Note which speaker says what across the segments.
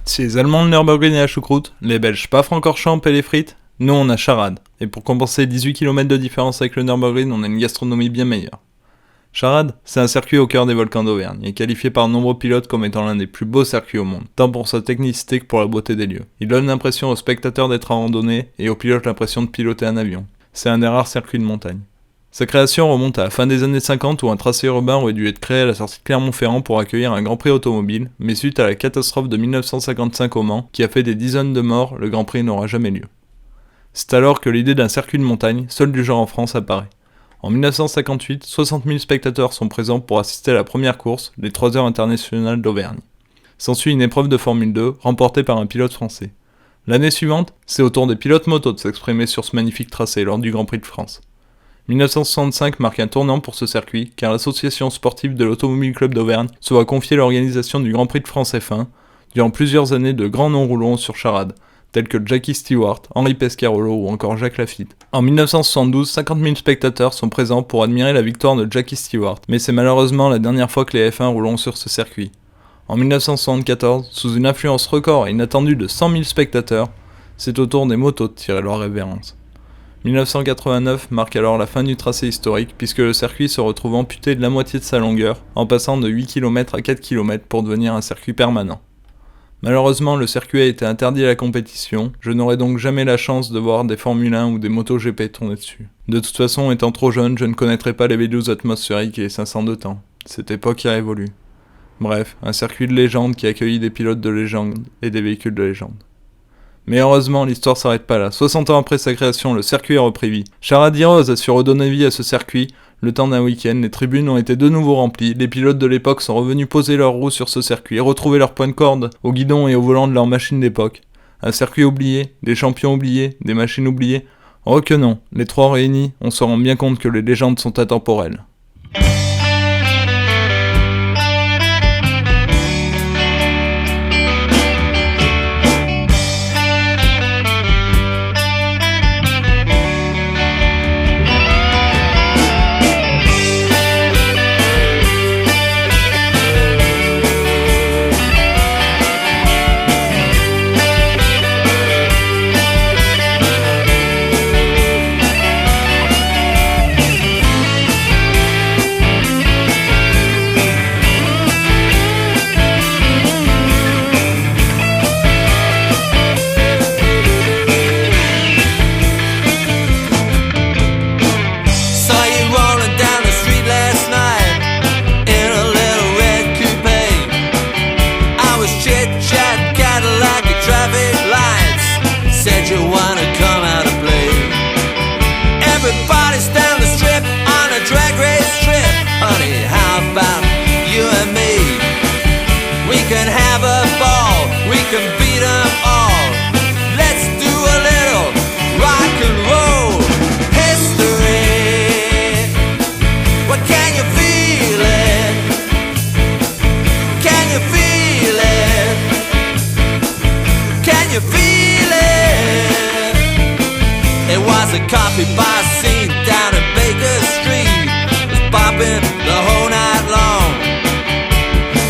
Speaker 1: Si les Allemands le Nürburgring et la choucroute, les Belges Spa-Francorchamps et les frites, nous on a Charade. Et pour compenser 18 km de différence avec le Nürburgring, on a une gastronomie bien meilleure. Charade, c'est un circuit au cœur des volcans d'Auvergne, et qualifié par de nombreux pilotes comme étant l'un des plus beaux circuits au monde, tant pour sa technicité que pour la beauté des lieux. Il donne l'impression aux spectateurs d'être en randonnée, et aux pilotes l'impression de piloter un avion. C'est un des rares circuits de montagne. Sa création remonte à la fin des années 50 où un tracé urbain aurait dû être créé à la sortie de Clermont-Ferrand pour accueillir un Grand Prix automobile, mais suite à la catastrophe de 1955 au Mans, qui a fait des dizaines de morts, le Grand Prix n'aura jamais lieu. C'est alors que l'idée d'un circuit de montagne, seul du genre en France, apparaît. En 1958, 60 000 spectateurs sont présents pour assister à la première course, les 3 heures internationales d'Auvergne. S'ensuit une épreuve de Formule 2, remportée par un pilote français. L'année suivante, c'est au tour des pilotes moto de s'exprimer sur ce magnifique tracé lors du Grand Prix de France. 1965 marque un tournant pour ce circuit, car l'association sportive de l'Automobile Club d'Auvergne se voit confier l'organisation du Grand Prix de France F1, durant plusieurs années de grands noms rouleront sur Charade, tels que Jackie Stewart, Henri Pescarolo ou encore Jacques Lafitte. En 1972, 50 000 spectateurs sont présents pour admirer la victoire de Jackie Stewart, mais c'est malheureusement la dernière fois que les F1 rouleront sur ce circuit. En 1974, sous une affluence record et inattendue de 100 000 spectateurs, c'est au tour des motos de tirer leur révérence. 1989 marque alors la fin du tracé historique puisque le circuit se retrouve amputé de la moitié de sa longueur, en passant de 8 km à 4 km pour devenir un circuit permanent. Malheureusement, le circuit a été interdit à la compétition, je n'aurai donc jamais la chance de voir des Formule 1 ou des MotoGP tourner dessus. De toute façon, étant trop jeune, je ne connaîtrais pas les V12 atmosphériques et les 500 de temps. Cette époque a évolué. Bref, un circuit de légende qui accueillit des pilotes de légende et des véhicules de légende. Mais heureusement, l'histoire s'arrête pas là. 60 ans après sa création, le circuit a repris vie. Charade Rose a su redonner vie à ce circuit. Le temps d'un week-end, les tribunes ont été de nouveau remplies, les pilotes de l'époque sont revenus poser leurs roues sur ce circuit et retrouver leur point de corde au guidon et au volant de leur machine d'époque. Un circuit oublié, des champions oubliés, des machines oubliées. Oh que non, les trois réunis, on se rend bien compte que les légendes sont intemporelles.
Speaker 2: Coffee bar scene down at Baker Street was popping the whole night long.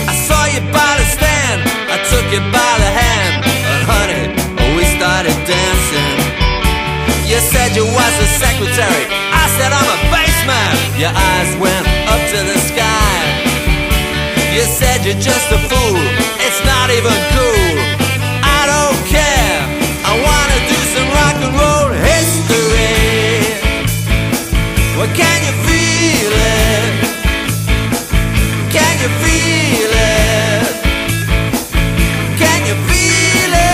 Speaker 2: I saw you by the stand, I took you by the hand, and honey, we started dancing. You said you was a secretary, I said I'm a baseman. Your eyes went up to the sky. You said you're just a fool, it's not even cool. I don't care, I wanna do some rock and roll history. Well, can you feel it? Can you feel it? Can you feel it?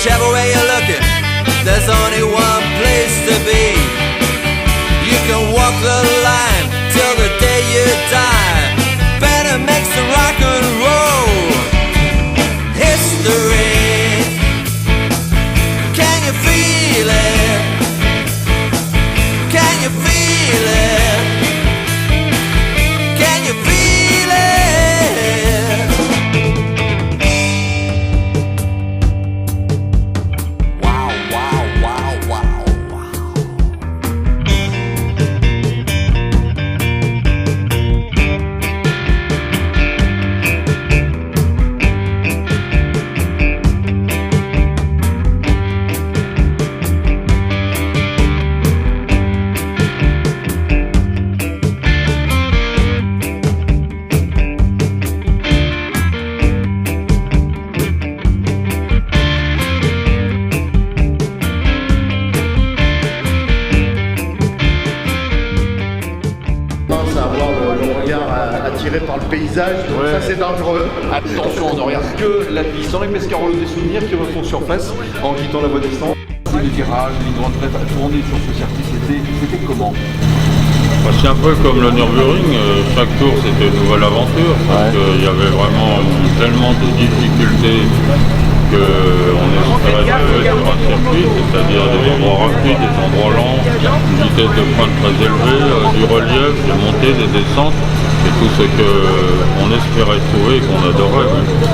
Speaker 2: Whichever way you're looking, there's only one place to be. You can walk the line till the day you die. Better make some rock and roll history. Can you feel it? Can you feel it? Can you feel it? Wow, wow, wow, wow, wow.
Speaker 3: À avoir le regard attiré par le paysage, donc ça c'est dangereux.
Speaker 4: Attention, on ne regarde que la piste. Dans les Pescarolo, des souvenirs qui refont surface en quittant la voie descente. Les virages, les grandes traits à tourner sur ce circuit, c'était comment?
Speaker 5: C'est un peu comme le Nürburgring, chaque tour c'était une nouvelle aventure, parce qu'il y avait vraiment tellement de difficultés qu'on espérait trouver sur un circuit, c'est-à-dire des endroits rapides, des endroits lents, une vitesse de pointe très élevée, du relief, des montées, des descentes, et tout ce qu'on espérait trouver et qu'on adorait. Oui.